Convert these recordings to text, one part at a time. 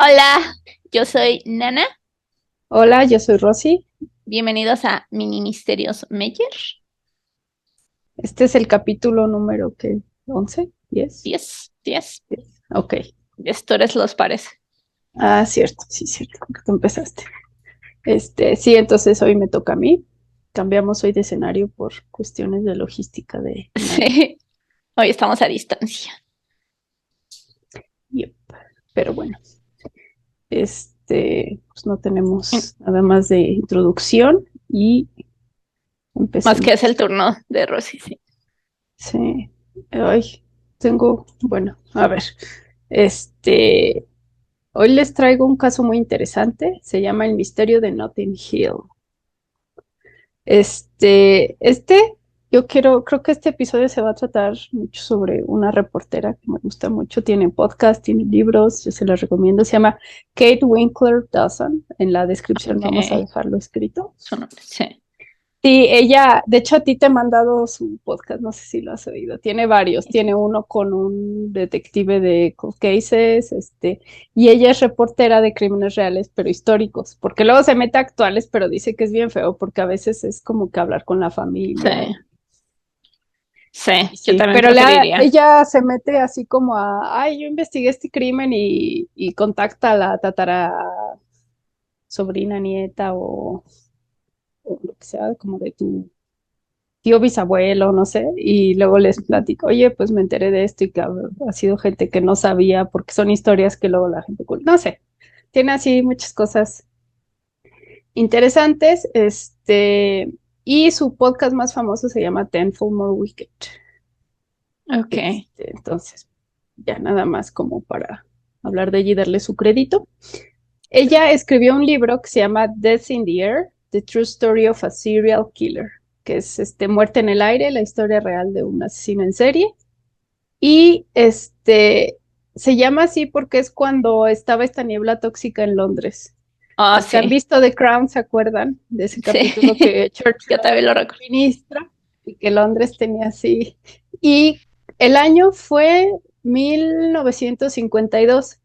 Hola, yo soy Nana. Hola, yo soy Rosy. Bienvenidos a Mini Misterios Maker. Este es el capítulo número que 11, 10, 10. 10. Ok. Gestores los pares. Ah, cierto, sí, cierto, porque tú empezaste. Sí, entonces hoy me toca a mí. Cambiamos hoy de escenario por cuestiones de logística de nada. Sí, hoy estamos a distancia. Yep. Pero bueno, pues no Mm, tenemos nada más de introducción y Más que es el empecemos. turno de Rosy, sí. Sí. Ay, bueno, a ver. Este, Hoy les traigo un caso muy interesante, se llama El misterio de Notting Hill. Este, este, creo que este episodio se va a tratar mucho sobre una reportera que me gusta mucho, tiene podcast, tiene libros, yo se los recomiendo, se llama Kate Winkler Dawson, en la descripción Ok, vamos a dejarlo escrito. su nombre, sí. Sí, ella, de hecho a ti te he mandado su podcast, no sé si lo has oído, tiene varios, tiene uno con un detective de cold cases, y ella es reportera de crímenes reales, pero históricos, porque luego se mete a actuales, pero dice que es bien feo, porque a veces es como que hablar con la Sí, familia. sí, yo Sí, también pero preferiría. ella se mete así como ay, yo investigué este crimen y contacta a la tatara sobrina, nieta o lo que sea, como de tu tío bisabuelo, no sé, y luego les platico, oye, pues me enteré de esto y que ha sido gente que no sabía porque son historias que luego la gente, no sé, tiene así muchas cosas interesantes, y su podcast más famoso se llama Tenfold More Wicked. Ok, Entonces, ya nada más como para hablar de ella y darle su crédito. Ella escribió un libro que se llama Death in the Air, The True Story of a Serial Killer, que es Muerte en el aire, la historia real de un asesino en serie. Y se llama así porque es cuando estaba esta niebla tóxica en Londres. oh, Los que han sí, visto The Crown se acuerdan de ese sí, capítulo que Churchill yo también lo recuerdo. ministra y que Londres tenía así. Y el año fue 1952.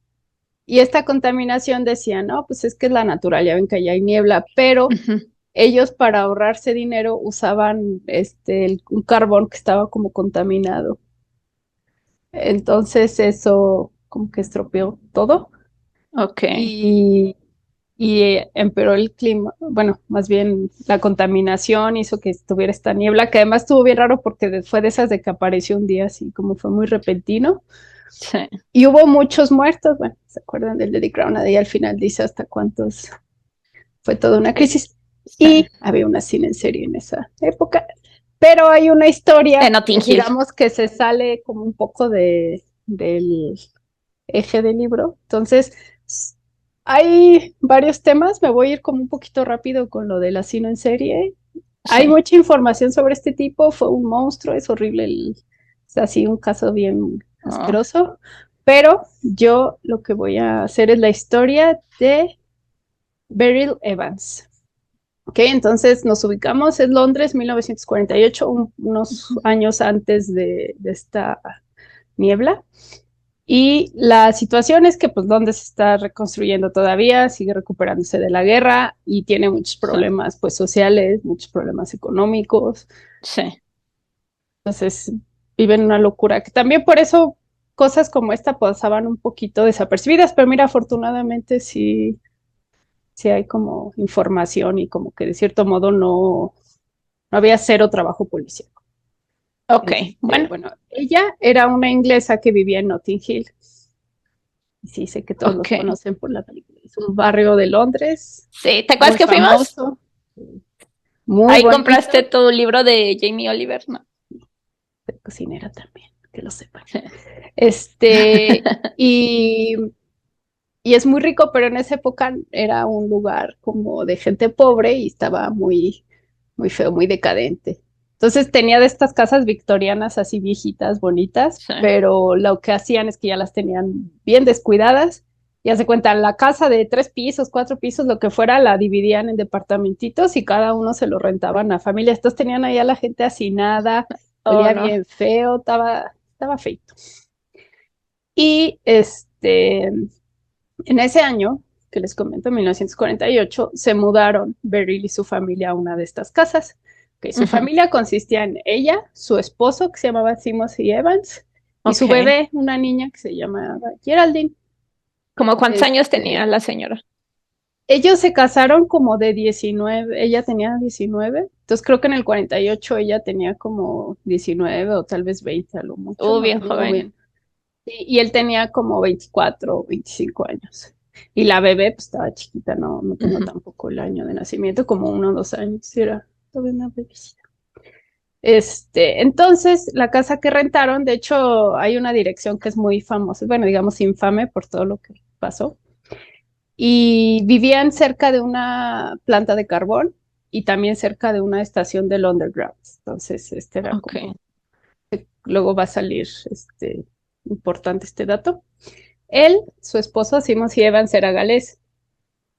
Y esta contaminación decía, no, pues es que es la natural, ya ven que allá hay niebla, pero Ujú. ellos para ahorrarse dinero usaban un carbón que estaba como contaminado. Entonces eso como que estropeó todo Ok, y, y empeoró el clima. Bueno, más bien la contaminación hizo que estuviera esta niebla, que además estuvo bien raro porque fue de esas de que apareció un día así como fue muy repentino. sí, Y hubo muchos muertos, bueno, ¿se acuerdan del Lady Crown? Ahí al final dice hasta cuántos, fue toda una sí, crisis. sí. Y había una cine en serie en esa época. Pero hay una De historia Notting que Hill. digamos que se sale como un poco del eje del libro. Entonces, hay varios temas, me voy a ir como un poquito rápido con lo del asesino en serie. Hay Sí, mucha información sobre este tipo, fue un monstruo, es horrible, es así un caso bien oh, asqueroso, pero yo lo que voy a hacer es la historia de Beryl Evans. Ok, entonces nos ubicamos en Londres, 1948, unos años antes de esta niebla. Y la situación es que pues Londres se está reconstruyendo todavía, sigue recuperándose de la guerra y tiene muchos sí, problemas pues sociales, muchos problemas económicos. sí. Entonces viven una locura, que también por eso cosas como esta pasaban un poquito desapercibidas, pero mira, afortunadamente sí hay como información y como que de cierto modo no había cero trabajo policial. Ok, bueno, Bueno, ella era una inglesa que vivía en Notting Hill. Y sí, sé que todos los ok. conocen por la película. Es un barrio de Londres Sí, ¿te acuerdas muy que fuimos? famoso, muy Ahí compraste bonito. tu libro de Jamie Oliver, ¿no? De cocinera también, que lo sepan. Sí. Este, y, y es muy rico, pero en esa época era un lugar como de gente pobre y estaba muy feo, muy decadente. Entonces tenía de estas casas victorianas así viejitas, bonitas, Sí. pero lo que hacían es que ya las tenían bien descuidadas. Ya se cuenta, la casa de 3 pisos, 4 pisos, lo que fuera, la dividían en departamentitos y cada uno se lo rentaban a familias. Entonces tenían ahí a la gente hacinada, Oh, olía no. bien feo, estaba feito. Y En ese año, que les comento, 1948, se mudaron Beryl y su familia a una de estas casas. Okay, su Ujú. familia consistía en ella, su esposo, que se llamaba Timothy Evans, y su Ok. bebé, una niña que se llamaba Geraldine. ¿Cómo cuántos años tenía Este, la señora? ellos se casaron como de 19, ella tenía 19, entonces creo que en el 48 ella tenía como 19 o tal vez 20 a lo mucho, no Bien recuerdo joven. bien. Y él tenía como 24 o 25 años. Y la bebé pues estaba chiquita, no tengo Ujú. tampoco el año de nacimiento, como 1 o 2 años, sí era todavía una bebecita. Entonces, la casa que rentaron, de hecho, hay una dirección que es muy famosa, bueno, digamos infame por todo lo que pasó. Y vivían cerca de una planta de carbón y también cerca de una estación del underground. Entonces, este era Ok. como, luego va a salir importante este dato. Él, su esposo, Simon Evans, era galés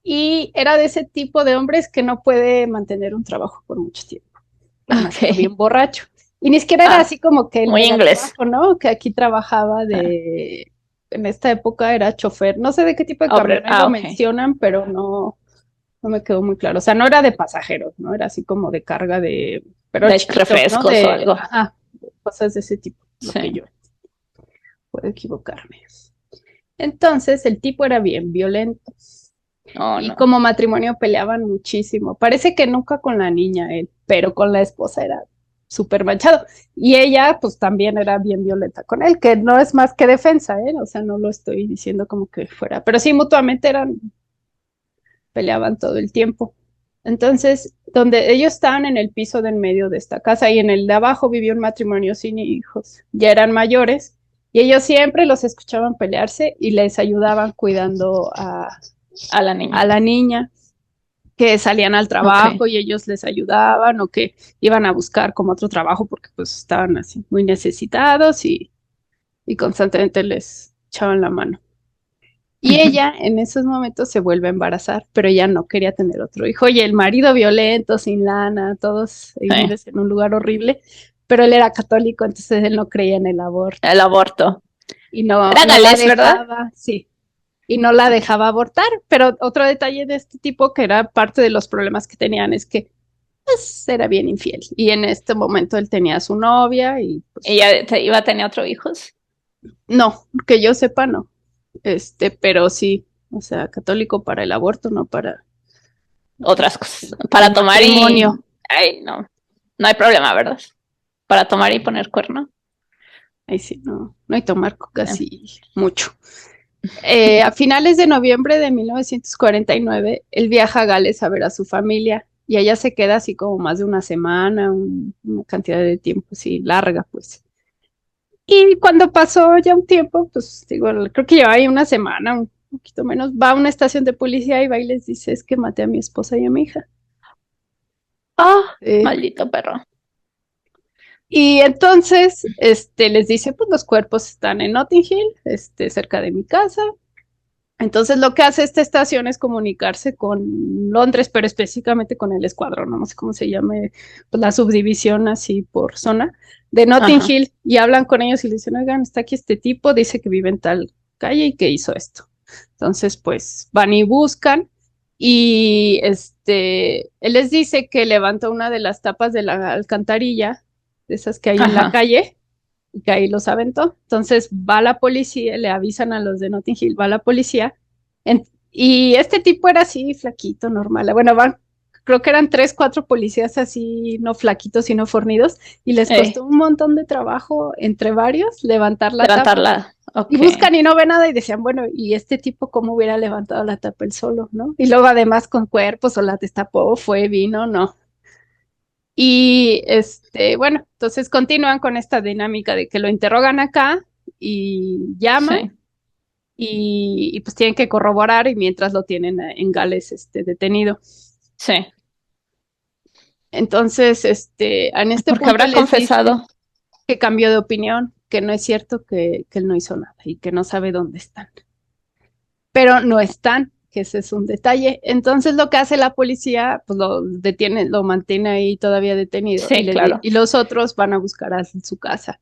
y era de ese tipo de hombres que no puede mantener un trabajo por mucho tiempo. Además, era Ok. bien borracho. Y ni siquiera era Ah, así como que el muy mega inglés. trabajo, ¿no? Que aquí trabajaba Ah, en esta época era chofer. No sé de qué tipo de camión, ahí lo ok. mencionan, pero no me quedó muy claro. O sea, no era de pasajeros, ¿no? Era así como de carga pero De chiquito, ¿no? refrescos o algo. Ajá, cosas de ese tipo, lo que Sí. yo puedo equivocarme. Entonces, el tipo era bien violento. Oh, Y no. como matrimonio peleaban muchísimo. Parece que nunca con la niña él, pero con la esposa era súper manchado. Y ella, pues también era bien violenta con él, que no es más que defensa, ¿eh? O sea, no lo estoy diciendo como que fuera, pero sí mutuamente peleaban todo el tiempo. Entonces, donde ellos estaban en el piso del medio de esta casa y en el de abajo vivía un matrimonio sin hijos, ya eran mayores y ellos siempre los escuchaban pelearse y les ayudaban cuidando A la a niña. la niña, que salían al Ok. trabajo y ellos les ayudaban o que iban a buscar como otro trabajo porque pues estaban así muy necesitados y constantemente les echaban la mano. Y Ujú. ella en esos momentos se vuelve a embarazar, pero ella no quería tener otro hijo. Y el marido violento, sin lana, todos Sí. vives en un lugar horrible, pero él era católico, entonces él no creía en el aborto El aborto. y no, Era no la galés, ¿verdad? dejaba, sí, y no la Ok. dejaba abortar. Pero otro detalle de este tipo, que era parte de los problemas que tenían, es que pues, era bien infiel. Y en este momento él tenía a su novia y pues ¿Ella iba a tener otros hijos? no, que yo sepa no. Pero sí, o sea, católico para el aborto, no para Otras cosas. el Para tomar y... matrimonio. Ay, no. No hay problema, ¿verdad? Para tomar y poner cuerno. Ahí sí, no hay tomar Eh, casi mucho. A finales de noviembre de 1949, él viaja a Gales a ver a su familia y allá se queda así como más de una semana, una cantidad de tiempo así larga, pues. Y cuando pasó ya un tiempo, pues digo, creo que lleva ahí una semana, un poquito menos, va a una estación de policía y va y les dice, es que maté a mi esposa y a mi hija. Ah, Eh, maldito perro. y entonces, les dice, pues los cuerpos están en Notting Hill, cerca de mi casa. Entonces lo que hace esta estación es comunicarse con Londres, pero específicamente con el escuadrón, no sé cómo se llame, pues la subdivisión así por zona de Notting Ajá. Hill y hablan con ellos y le dicen, oigan, está aquí este tipo, dice que vive en tal calle y que hizo esto. Entonces, pues van y buscan y él les dice que levanta una de las tapas de la alcantarilla, de esas que hay en la Ajá. calle, y que ahí los aventó. Entonces va la policía, le avisan a los de Notting Hill, va la policía, y este tipo era así, flaquito, normal. Bueno, creo que eran 3, 4 policías así, no flaquitos, sino fornidos, y les Eh, costó un montón de trabajo entre varios levantar la tapa. levantarla. Y Ok. buscan y no ve nada y decían, bueno, ¿y este tipo cómo hubiera levantado la tapa él solo, no? Y luego además con cuerpos o la destapó, fue, vino, no. Y bueno, entonces continúan con esta dinámica de que lo interrogan acá y llaman Sí. y pues tienen que corroborar y mientras lo tienen en Gales detenido. Sí. Entonces, en este Porque punto habrá les dice confesado. que cambió de opinión, que no es cierto que él no hizo nada y que no sabe dónde están. Pero no están, que ese es un detalle. Entonces lo que hace la policía, pues lo detiene, lo mantiene ahí todavía detenido Sí, claro. y los otros van a buscar a su casa.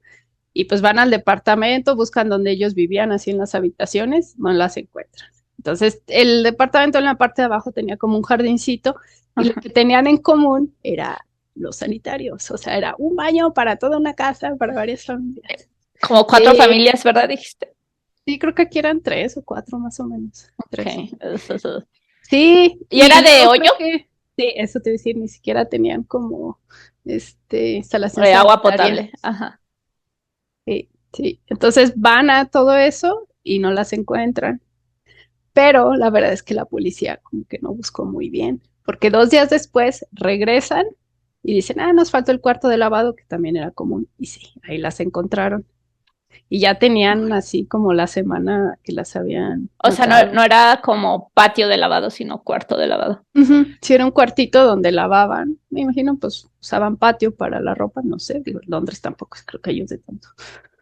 Y pues van al departamento, buscan donde ellos vivían, así en las habitaciones, no las encuentran. Entonces, el departamento en la parte de abajo tenía como un jardincito y lo Ajá. que tenían en común era los sanitarios, o sea, era un baño para toda una casa, para varias familias. Como 4 Eh, familias, ¿verdad? Dijiste. sí, creo que aquí eran 3 o 4 más o menos, tres. Ok. Eso. Sí, ¿Y y era de luego hoyo? creo que, sí, eso te voy a decir, ni siquiera tenían como, instalación Agua sanitaria. potable. Ajá. Sí, sí. Entonces van a todo eso y no las encuentran. Pero la verdad es que la policía como que no buscó muy bien, porque 2 días después regresan y dicen, nos faltó el cuarto de lavado, que también era común. Y sí, ahí las encontraron. Y ya tenían así como la semana que las habían O sea, no, matado. no era como patio de lavado, sino cuarto de lavado. Ujú. Sí, era un cuartito donde lavaban. Me imagino, pues usaban patio para la ropa, no sé, digo, Londres tampoco creo que ayude tanto,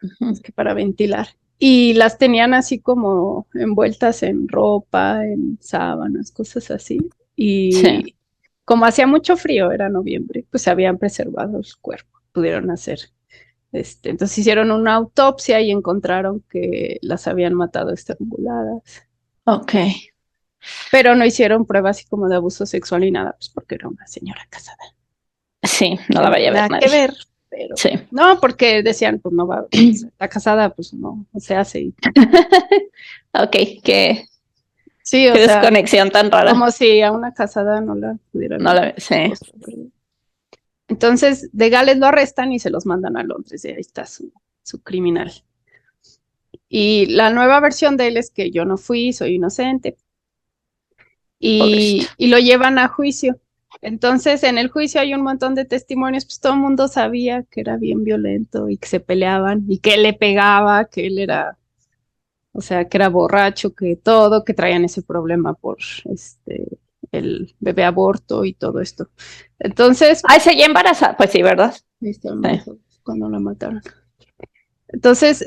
Ujú. es que para ventilar. Y las tenían así como envueltas en ropa, en sábanas, cosas así. Sí. Y como hacía mucho frío, era noviembre, pues se habían preservado el cuerpo, pudieron hacer. Entonces hicieron una autopsia y encontraron que las habían matado estranguladas, Ok. pero no hicieron pruebas así como de abuso sexual ni nada, pues porque era una señora casada, Sí, no que la no vaya a tiene ver nada que nadie. ver, pero Sí. no, porque decían, pues no va, está casada, pues no, no se hace. Ok, Sí, o qué sea, desconexión tan rara. como si a una casada no la pudieran No matar la su sí. esposo, ¿verdad? Entonces, de Gales lo arrestan y se los mandan a Londres, y ahí está su criminal. Y la nueva versión de él es que yo no fui, soy inocente, Pobrecito. y lo llevan a juicio. Entonces, en el juicio hay un montón de testimonios, pues todo el mundo sabía que era bien violento y que se peleaban y que él le pegaba, que él era, o sea, que era borracho, que todo, que traían ese problema por el bebé aborto y todo esto. Entonces, Ay, seguía embarazada. Pues sí, ¿verdad? ahí está Sí. embarazada cuando la mataron. Entonces,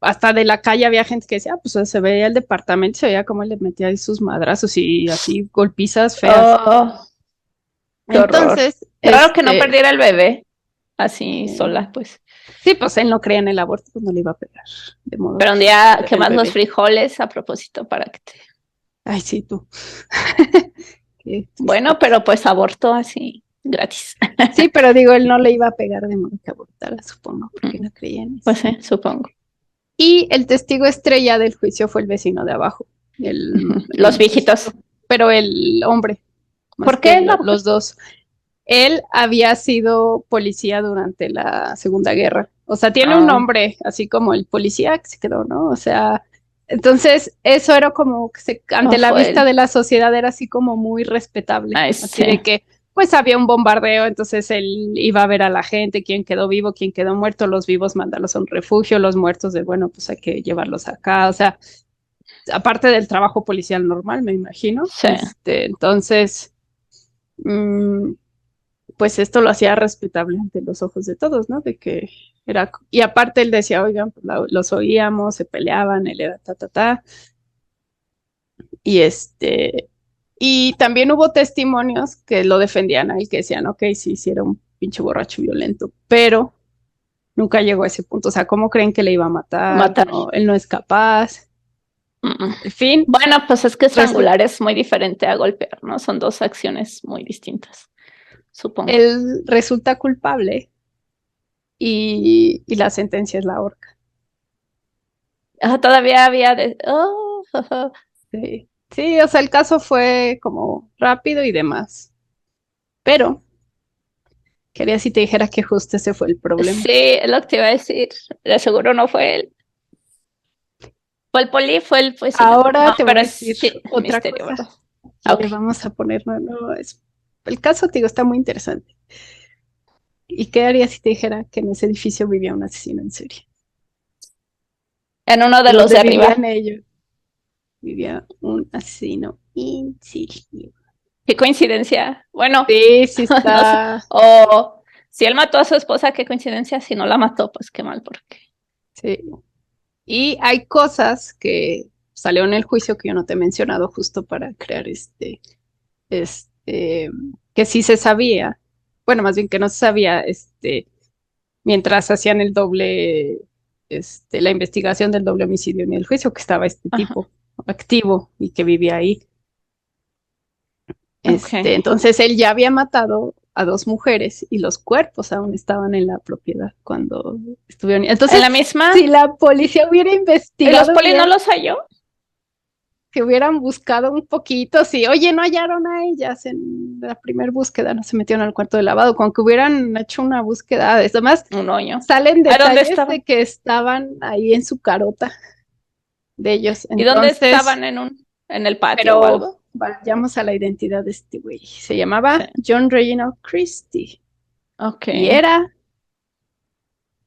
hasta de la calle había gente que decía, pues se veía el departamento, se veía cómo le metía ahí sus madrazos y así golpizas feas. Oh, qué horror. Entonces, Qué raro que no perdiera el bebé así sola, pues. sí, pues él no creía en el aborto, pues no le iba a pegar, de modo Pero un que iba a día perder el quemas los bebé. frijoles a propósito para que te. Ay, sí, tú. Qué Bueno, triste. pero pues aborto así gratis. Sí, pero digo, él no le iba a pegar de modo que abortara, supongo, porque no creía en Pues eso. sí, supongo. Y el testigo estrella del juicio fue el vecino de abajo, el Los muchachito, viejitos. pero el hombre, más ¿Por que qué la mujer? los dos. Él había sido policía durante la Segunda Guerra. O sea, tiene un Ah, nombre, así como el policía que se quedó, ¿no? O sea, entonces eso era como que no ante la fue vista él. de la sociedad era así como muy respetable, Ay, así sí. de que pues había un bombardeo, entonces él iba a ver a la gente, quién quedó vivo, quién quedó muerto, los vivos mandarlos a un refugio, los muertos de, bueno, pues hay que llevarlos acá, o sea, aparte del trabajo policial normal, me imagino. Sí. Entonces, mmm, pues esto lo hacía respetable ante los ojos de todos, ¿no? De que era, y aparte él decía, oigan, pues los oíamos, se peleaban, él era ta, ta, ta, y y también hubo testimonios que lo defendían a él, que decían, ok, sí, sí era un pinche borracho violento, pero nunca llegó a ese punto, o sea, ¿cómo creen que le iba a matar? Matar. No, él no es capaz, Mm. en fin, Bueno, pues es que resulta, estrangular es muy diferente a golpear, ¿no? Son dos acciones muy distintas, supongo. él resulta culpable y la sentencia es la horca. Ah, todavía había de. Oh, Sí. Sí, o sea, el caso fue como rápido y demás. Pero quería si te dijera que justo ese fue el problema. sí, es lo que te iba a decir. De seguro no fue él. Fue el poli, fue el vecino. Ahora No, te voy pero a es decir sí, otra misterio, cosa ¿verdad? que Ah, ok. le vamos a poner. No, no, el caso, te digo, está muy interesante. ¿Y qué haría si te dijera que en ese edificio vivía un asesino en serie? En uno de En los de donde arriba. vivían ellos, vivía un asesino en serie. Qué coincidencia. Bueno, Sí, sí no sé. está. O si él mató a su esposa, qué coincidencia. Si no la mató, pues qué mal, porque. Sí. Y hay cosas que salió en el juicio que yo no te he mencionado justo para crear este, que sí se sabía, bueno, más bien que no se sabía, mientras hacían el doble, la investigación del doble homicidio en el juicio, que estaba este Ajá. tipo. activo y que vivía ahí. Ok. Entonces él ya había matado a 2 mujeres y los cuerpos aún estaban en la propiedad cuando estuvieron. En Entonces, la misma. si la policía hubiera ¿Y los investigado polis no bien, los halló? que hubieran buscado un poquito, si, oye, no hallaron a ellas en la primera búsqueda, no se metieron al cuarto de lavado, con que hubieran hecho una búsqueda. Además, Un hoyo. salen ¿A dónde detalles de estaban? que estaban ahí en su carota de ellos. ¿Y dónde Entonces, estaban en el patio o pero algo? vayamos a la identidad de este güey. Se Sí. llamaba John Reginald Christie Ok. y era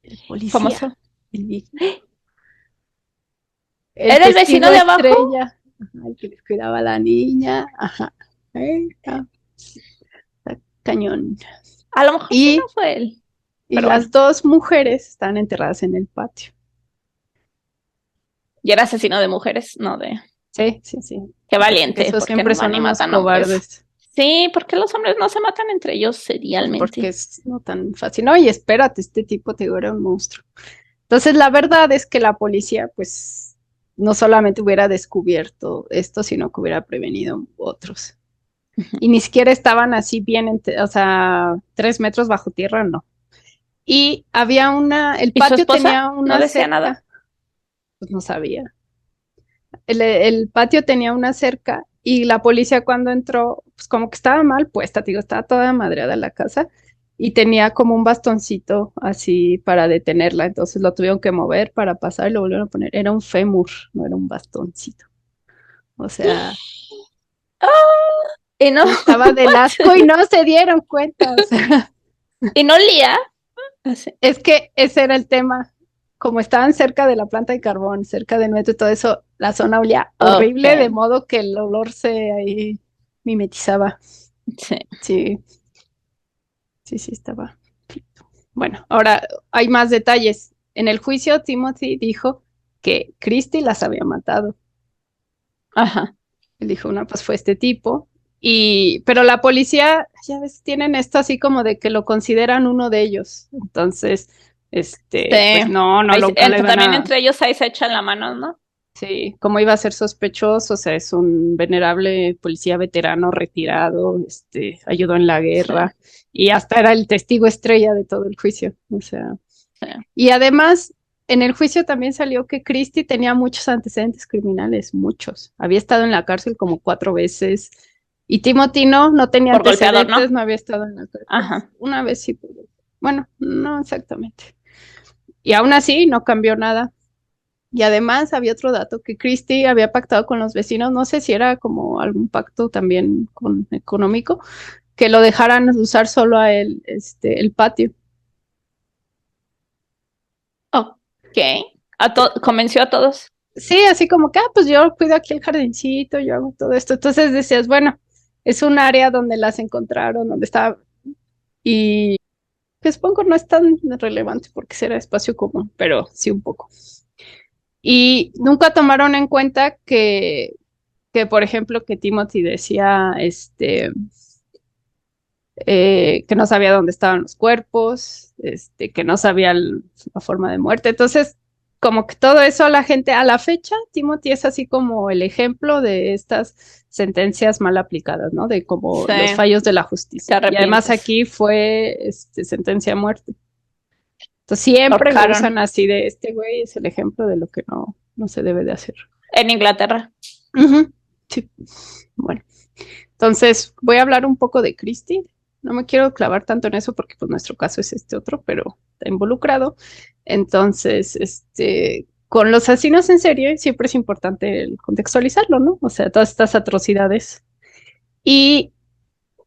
el policía, Famoso. el, el ¿Era el testigo vecino de abajo? estrella, ajá, el que les cuidaba a la niña, ajá, está, está cañón. A lo mejor sí no Y, fue él. y Pero bueno. las 2 mujeres están enterradas en el patio. Y era asesino de mujeres, no de. Sí, sí, sí. Qué Dicen que valiente, esos porque no siempre van son y unos matan hombres. cobardes, Sí, porque los hombres no se matan entre ellos pues porque serialmente. es no tan fácil. No, y espérate, este tipo te digo, era un monstruo. Entonces, la verdad es que la policía, pues, no solamente hubiera descubierto esto, sino que hubiera prevenido otros. Y ni siquiera estaban así bien, o sea, 3 metros bajo tierra, no. Y había el ¿Y su patio esposa tenía no una decía nada? cerca, pues no sabía. El patio tenía una cerca y la policía cuando entró, pues como que estaba mal puesta, digo, estaba toda madreada la casa y tenía como un bastoncito así para detenerla, entonces lo tuvieron que mover para pasar y lo volvieron a poner. Era un fémur, no era un bastoncito. O sea, ¡Ah! Y no, estaba del what? asco y no se dieron cuenta, o sea. Y no olía. Así. Es que ese era el tema. Como estaban cerca de la planta de carbón, cerca del metro y todo eso, la zona olía Ok, horrible, de modo que el olor se ahí mimetizaba. sí. Sí, sí, sí, estaba. Bueno, ahora hay más detalles. En el juicio, Timothy dijo que Christie las había matado. Ajá. Él dijo, no, pues fue este tipo. Pero la policía, ya ves, tienen esto así como de que lo consideran uno de ellos. Entonces, Sí. pues no, no, no le van También a. entre ellos ahí se echan la mano, ¿no? Sí, ¿cómo iba a ser sospechoso? O sea, es un venerable policía veterano retirado, ayudó en la Sí, guerra y hasta era el testigo estrella de todo el juicio. O sea, sí. y además, en el juicio también salió que Christie tenía muchos antecedentes criminales, muchos. Había estado en la cárcel como 4 veces y Timothy no tenía Por golpeador, antecedentes, ¿no? no había estado en la cárcel. Ajá. Una vez sí, pero bueno, no exactamente. Y aún así no cambió nada. Y además había otro dato que Christie había pactado con los vecinos, no sé si era como algún pacto también económico, que lo dejaran usar solo a él, el patio. Ok. Convenció a todos. Sí, así como que, pues yo cuido aquí el jardincito, yo hago todo esto. Entonces decías, bueno, es un área donde las encontraron, donde estaba, y que supongo no es tan relevante porque será espacio común, pero sí un poco. Y nunca tomaron en cuenta que por ejemplo, que Timothy decía, que no sabía dónde estaban los cuerpos, que no sabía la forma de muerte. Entonces, como que todo eso la gente, a la fecha, Timothy es así como el ejemplo de estas sentencias mal aplicadas, ¿no? De como Sí, los fallos de la te justicia. Y además arrepientes. aquí fue sentencia a muerte. Entonces siempre lo Ahorcaron usan así de este güey es el ejemplo de lo que no se debe de hacer. en Inglaterra. Ujú, sí. Bueno. Entonces, voy a hablar un poco de Christie. No me quiero clavar tanto en eso porque pues nuestro caso es este otro, pero está involucrado. Entonces, con los asesinos en serie siempre es importante el contextualizarlo, ¿no? O sea, todas estas atrocidades. Y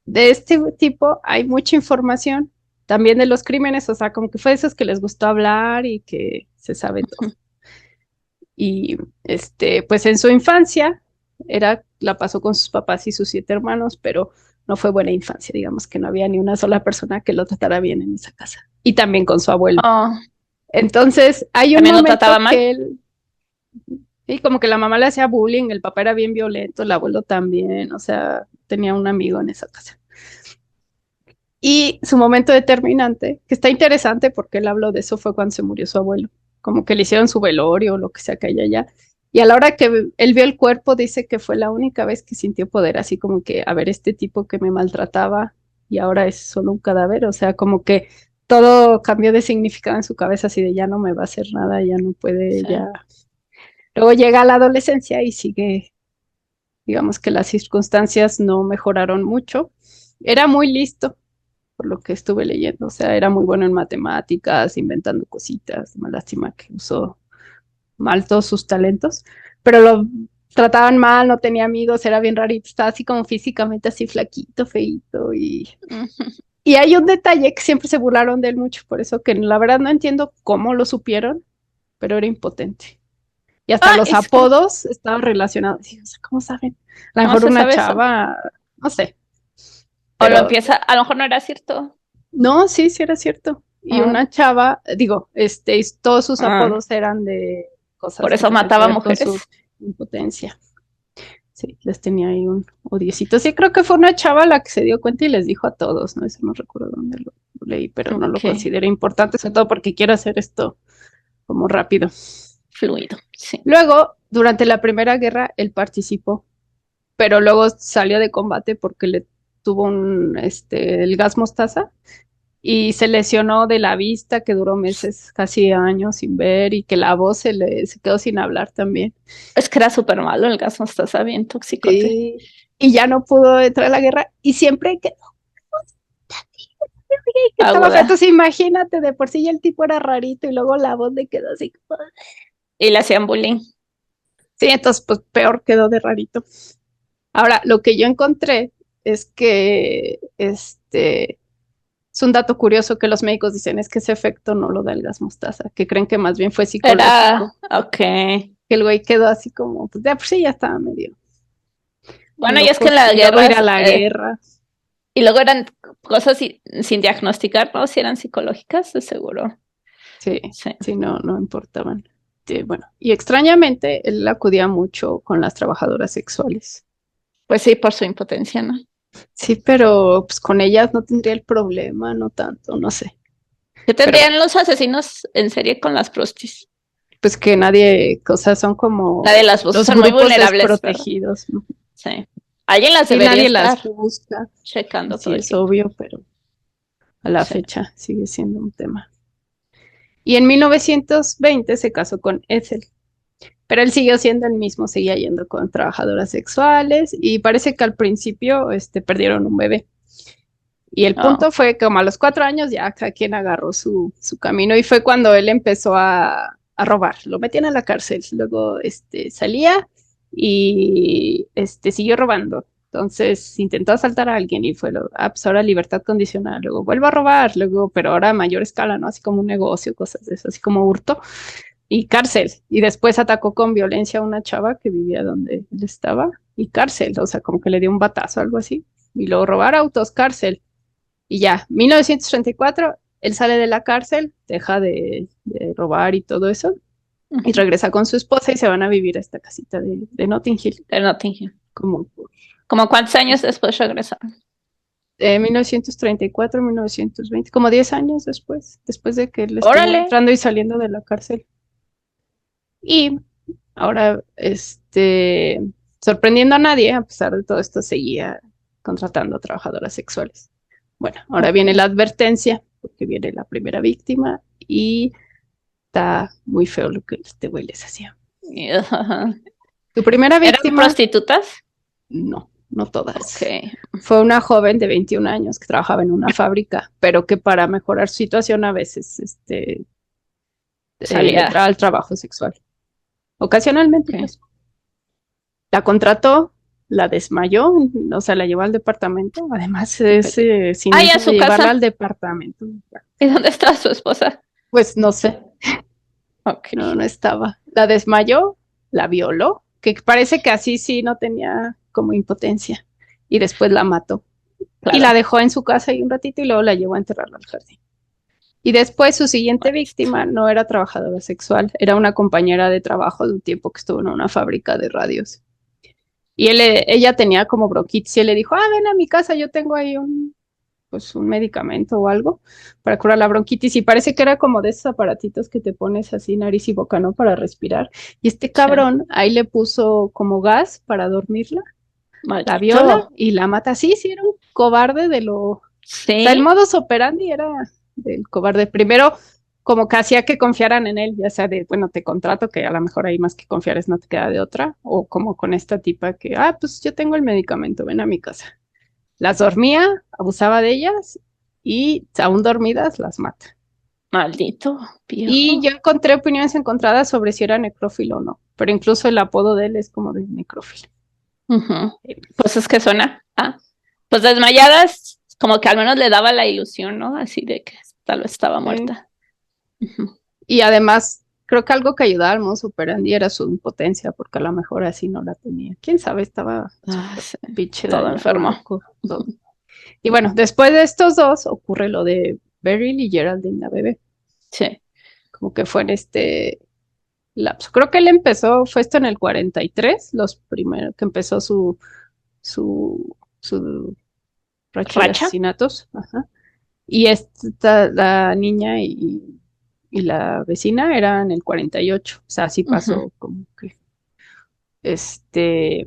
de este tipo hay mucha información, también de los crímenes, o sea, como que fue de esos que les gustó hablar y que se sabe todo. Y pues en su infancia la pasó con sus papás y sus 7 hermanos, pero no fue buena infancia, digamos que no había ni una sola persona que lo tratara bien en esa casa. Y también con su abuelo. Oh, Entonces, hay un también lo trataba momento mal. que él, y como que la mamá le hacía bullying, el papá era bien violento, el abuelo también, o sea, tenía un amigo en esa casa. Y su momento determinante, que está interesante porque él habló de eso, fue cuando se murió su abuelo, como que le hicieron su velorio o lo que sea que haya allá. Y a la hora que él vio el cuerpo, dice que fue la única vez que sintió poder, así como que, a ver, este tipo que me maltrataba y ahora es solo un cadáver, o sea, como que todo cambió de significado en su cabeza, así de ya no me va a hacer nada, ya no puede, Sí. ya. Luego llega la adolescencia y sigue, digamos que las circunstancias no mejoraron mucho. Era muy listo, por lo que estuve leyendo, o sea, era muy bueno en matemáticas, inventando cositas, una lástima que usó mal todos sus talentos, pero lo trataban mal, no tenía amigos, era bien rarito, estaba así como físicamente así flaquito, feíto Ujú. y hay un detalle que siempre se burlaron de él mucho, por eso que la verdad no entiendo cómo lo supieron, pero era impotente. Y hasta Ah, los es que, apodos estaban relacionados. Y, o sea, ¿cómo saben? A lo ¿cómo mejor se una sabe eso? chava, no sé, O lo pero empieza, a lo mejor no era cierto. no, sí, sí era cierto. Y Ah, una chava, digo, y todos sus ah, apodos eran de por cosas que eso tenían que mataba ver con su mujeres. impotencia. Sí, les tenía ahí un odiecito. Sí, creo que fue una chava la que se dio cuenta y les dijo a todos, ¿no? Eso no recuerdo dónde lo leí, pero no lo Ok, considero importante, sobre todo porque quiero hacer esto como rápido. fluido, sí. Luego, durante la Primera Guerra, él participó, pero luego salió de combate porque le tuvo el gas mostaza y se lesionó de la vista, que duró meses, casi años sin ver, y que la voz se quedó sin hablar también. Es que era súper malo el gas mostaza, bien toxicote. Y ya no pudo entrar a la guerra y siempre quedó que estaba feo. Aguda. Entonces imagínate, de por sí ya el tipo era rarito y luego la voz le quedó así. Y le hacían bullying. Sí, entonces pues peor quedó de rarito. Ahora, lo que yo encontré es que es un dato curioso que los médicos dicen es que ese efecto no lo da el gas mostaza, que creen que más bien fue Era, psicológico, ok. que el güey quedó así como, pues de por sí ya estaba medio Bueno, y es que loco, en la y luego guerra, ir a la guerra. y luego eran cosas sin diagnosticar, ¿no? Si eran psicológicas, de seguro. Sí, Sí. sí, no, no importaban. Bueno, y extrañamente él acudía mucho con las trabajadoras sexuales. Pues sí, por su impotencia, ¿no? Sí, pero pues con ellas no tendría el problema, no tanto, no sé. ¿Qué Pero bueno, tendrían los asesinos en serie con las prostis? pues que nadie, cosas son Nadie como las busca, los son muy grupos vulnerables, ¿verdad? desprotegidos, ¿no? Sí. Alguien las Sí, debería nadie las estar busca, checando sí todo el es tiempo. obvio, pero a la Sí. fecha sigue siendo un tema. Y en 1920 se casó con Ethel, pero él siguió siendo el mismo, seguía yendo con trabajadoras sexuales y parece que al principio perdieron un bebé. Y el Oh, punto fue como a los 4 años ya cada quien agarró su camino y fue cuando él empezó a robar. Lo metían a la cárcel, luego salía y siguió robando. Entonces intentó asaltar a alguien y pues ahora libertad condicional, luego vuelvo a robar, luego, pero ahora a mayor escala, ¿no? Así como un negocio, cosas de eso, así como hurto y cárcel. Y después atacó con violencia a una chava que vivía donde él estaba y cárcel, o sea, como que le dio un batazo, algo así. Y luego robar autos, cárcel. Y ya, 1934, él sale de la cárcel, deja de robar y todo eso, y ujú. regresa con su esposa y se van a vivir a esta casita de Notting Hill, De Notting Hill. como por ¿Como cuántos años después regresaron? 1934, 1920, como 10 años después de que él estuvo Órale. entrando y saliendo de la cárcel. Y ahora, sorprendiendo a nadie, a pesar de todo esto, seguía contratando trabajadoras sexuales. Bueno, ahora Ok. viene la advertencia, porque viene la primera víctima y está muy feo lo que este güey les hacía. Ajá. Tu primera ¿Eran víctima, prostitutas? no, no Ok. todas. Fue una joven de 21 años que trabajaba en una fábrica, pero que para mejorar su situación a veces Salía. entraba al trabajo sexual. Ocasionalmente, Ok. pues. La contrató, la desmayó, o sea, la llevó al departamento. Además, ese Ay, a cinismo de su llevarla al casa. departamento, ¿Y dónde está su esposa? pues no sé, Ok, no, no estaba. La desmayó, la violó, que parece que así sí no tenía como impotencia. Y después la mató. Y la claro. dejó en su casa ahí un ratito y luego la llevó a enterrarla al jardín. Y después su siguiente víctima no era trabajadora sexual, era una compañera de trabajo de un tiempo que estuvo en una fábrica de radios. Y ella tenía como bronquitis y él le dijo, ven a mi casa, yo tengo ahí pues un medicamento o algo para curar la bronquitis y parece que era como de esos aparatitos que te pones así nariz y boca, ¿no? Para respirar. Y este Sí. cabrón ahí le puso como gas para dormirla, la Maldito. viola y la mata. Sí, sí, era un cobarde de lo... O sea, el Sí. modus operandi era del cobarde. Primero, como que hacía que confiaran en él, ya sea de, bueno, te contrato, que a lo mejor ahí más que confiar es no te queda de otra, o como con esta tipa que, pues yo tengo el medicamento, ven a mi casa. Las dormía, abusaba de ellas y aún dormidas las mata. Maldito Y yo viejo. encontré opiniones encontradas sobre si era necrófilo o no, pero incluso el apodo de él es como de necrófilo. Ujú. Pues es que suena. Pues desmayadas, como que al menos le daba la ilusión, ¿no? Así de que tal vez estaba Sí. muerta. Ujú. Y además, creo que algo que ayudaba al modus operandi era su impotencia, porque a lo mejor así no la tenía. Quién sabe, estaba súper Sí. pinche Todo dañado, enfermo. loco, todo. Y bueno, después de estos dos ocurre lo de Beryl y Geraldine, la bebé, Sí. como que fue en este lapso. Creo que él empezó, fue esto en el 43, los primeros, que empezó su racha de Racha. asesinatos. Ajá. Y esta, la niña y la vecina eran el 48. O sea, sí Ujú. pasó como que este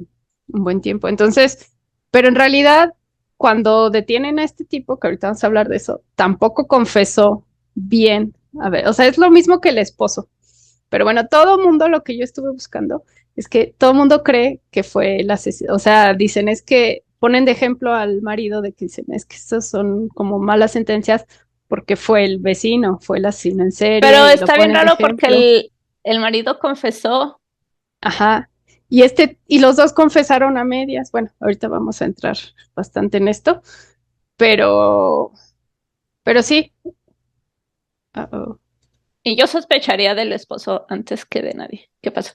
un buen tiempo. Entonces, pero en realidad, cuando detienen a este tipo, que ahorita vamos a hablar de eso, tampoco confesó bien. A ver, o sea, es lo mismo que el esposo. Pero bueno, todo mundo lo que yo estuve buscando es que todo mundo cree que fue el asesino. O sea, dicen es que ponen de ejemplo al marido de que dicen es que estos son como malas sentencias porque fue el vecino, fue el asesino en serie Pero y lo está bien ponen de raro porque ejemplo. el marido confesó. Ajá. Y los dos confesaron a medias. Bueno, ahorita vamos a entrar bastante en esto, pero, pero sí. Uh-oh. Y yo sospecharía del esposo antes que de nadie. ¿Qué pasó?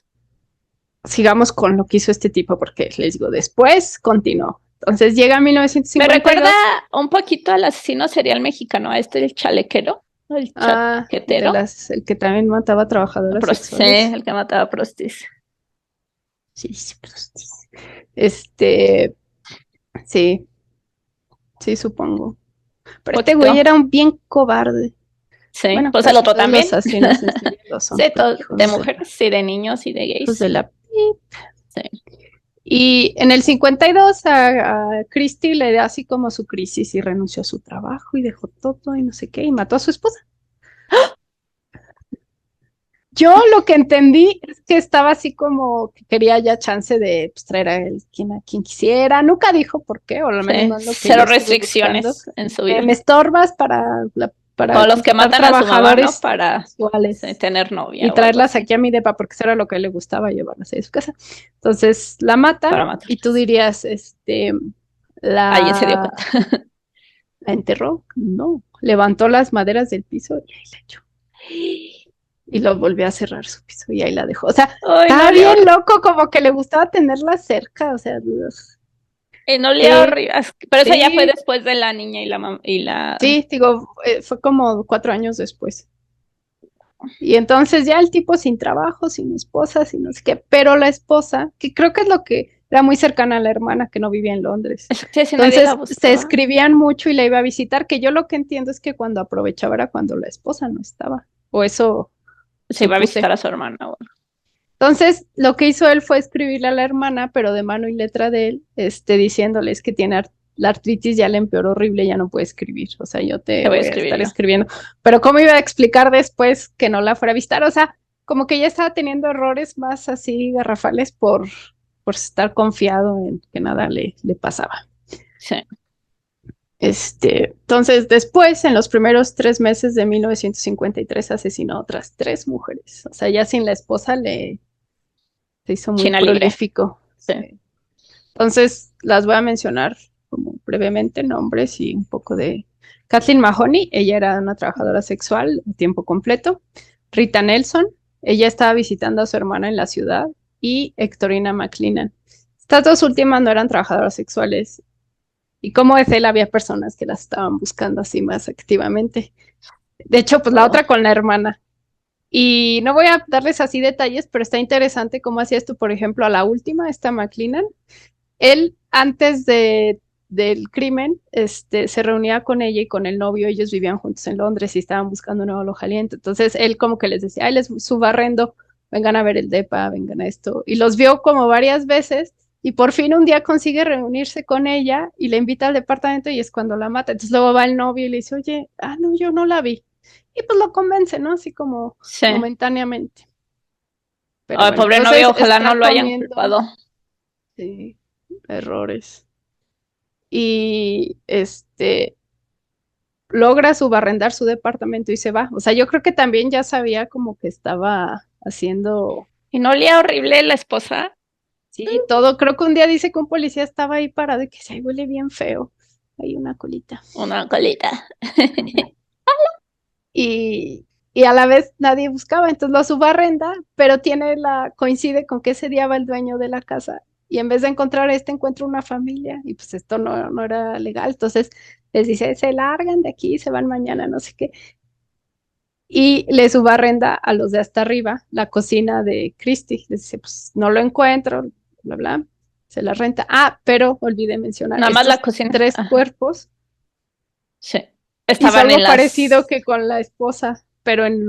Sigamos con lo que hizo este tipo, porque les digo, después continuó. Entonces llega Me recuerda 1952. un poquito al asesino serial mexicano, a este el chalequero, el chaquetero, El que también mataba trabajadoras sí, sexuales. el que mataba prostis. Sí, sí, pero sí. Este, sí, sí, supongo. Pero este güey Poquito. era un bien cobarde. Sí, Bueno, pues el casi otro todos los también. asesinos en serie lo son. Sí, todo, de Hijos de la, mujeres y de niños y de hijos gays. de la. Sí. Y en el 52 a Christie le da así como su crisis y renunció a su trabajo y dejó todo y no sé qué y mató a su esposa. Yo lo que entendí es que estaba así como que quería ya chance de pues, traer a quien quisiera. Nunca dijo por qué, o al menos Sí, no es lo que yo cero estuve buscando. restricciones en su Me vida. estorbas para Como los que contratar matan a su mamá, ¿no? trabajadores Para sexuales tener y novia o algo traerlas así, aquí a mi depa, porque eso era lo que a él le gustaba llevarlas ahí a su casa. Entonces la matan para y tú matarlas. dirías, Ahí se dio la cuenta. ¿la enterró? No. Levantó las maderas del piso y ahí la echó. Y lo volvió a cerrar su piso y ahí la dejó. O sea, Ay, no estaba le bien ahorré. loco, como que le gustaba tenerla cerca. O sea, Y no le sí, ahorré. Pero eso ya fue sí, después de la niña y la. sí, digo, fue como 4 años después. Y entonces ya el tipo sin trabajo, sin esposa, sin no sé qué, pero la esposa, que creo que es lo que era muy cercana a la hermana que no vivía en Londres. Sí, si nadie la Entonces se buscaba, escribían mucho y la iba a visitar, que yo lo que entiendo es que cuando aprovechaba era cuando la esposa no estaba, o eso se iba a visitar supuse. a su hermana. Entonces, lo que hizo él fue escribirle a la hermana, pero de mano y letra de él, diciéndoles que tiene la artritis, ya le empeoró horrible, ya no puede escribir. O sea, yo Te te voy a voy a escribir estar yo. escribiendo. Pero ¿cómo iba a explicar después que no la fuera a visitar? O sea, como que ya estaba teniendo errores más así garrafales por estar confiado en que nada le pasaba. Sí. Entonces, después, en los primeros 3 meses de 1953, asesinó a otras 3 mujeres. O sea, ya sin la esposa se hizo muy China libre. prolífico. Sí. Sí. Entonces, las voy a mencionar como brevemente nombres y un poco de Kathleen Mahoney. Ella era una trabajadora sexual a tiempo completo. Rita Nelson. Ella estaba visitando a su hermana en la ciudad. Y Hectorina McLennan. Estas dos últimas no eran trabajadoras sexuales. Y como es él, había personas que las estaban buscando así más activamente. De hecho, pues la Oh. otra con la hermana. Y no voy a darles así detalles, pero está interesante cómo hacía esto, por ejemplo, a la última, esta McLennan. Él, antes de del crimen, se reunía con ella y con el novio, ellos vivían juntos en Londres y estaban buscando un nuevo alojamiento. Entonces él como que les decía, ay, les subo arrendo, vengan a ver el depa, vengan a esto. Y los vio como varias veces y por fin un día consigue reunirse con ella y le invita al departamento y es cuando la mata. Entonces luego va el novio y le dice, oye, no, yo no la vi. Y pues lo convence, ¿no? Así como Sí. momentáneamente. Pero Ay, bueno, pobre entonces novio, ojalá no está lo hayan comiendo, culpado. sí, errores. Y logra subarrendar su departamento y se va. O sea, yo creo que también ya sabía como que estaba haciendo, ¿Y no olía horrible la esposa? sí, todo. Creo que un día dice que un policía estaba ahí parado y que se huele bien feo. Hay una colita. Una colita. Y a la vez nadie buscaba, entonces lo subarrenda, pero coincide con que ese día va el dueño de la casa y en vez de encontrar encuentra una familia y pues esto no era legal, entonces les dice, se largan de aquí, se van mañana, no sé qué, y le subarrenda a los de hasta arriba la cocina de Christie, les dice, pues no lo encuentro, bla, bla, se la renta. Pero olvidé mencionar, Nada más la estos cocina. tres Ajá. cuerpos Sí. hizo Estaban en algo parecido las. que con la esposa, pero en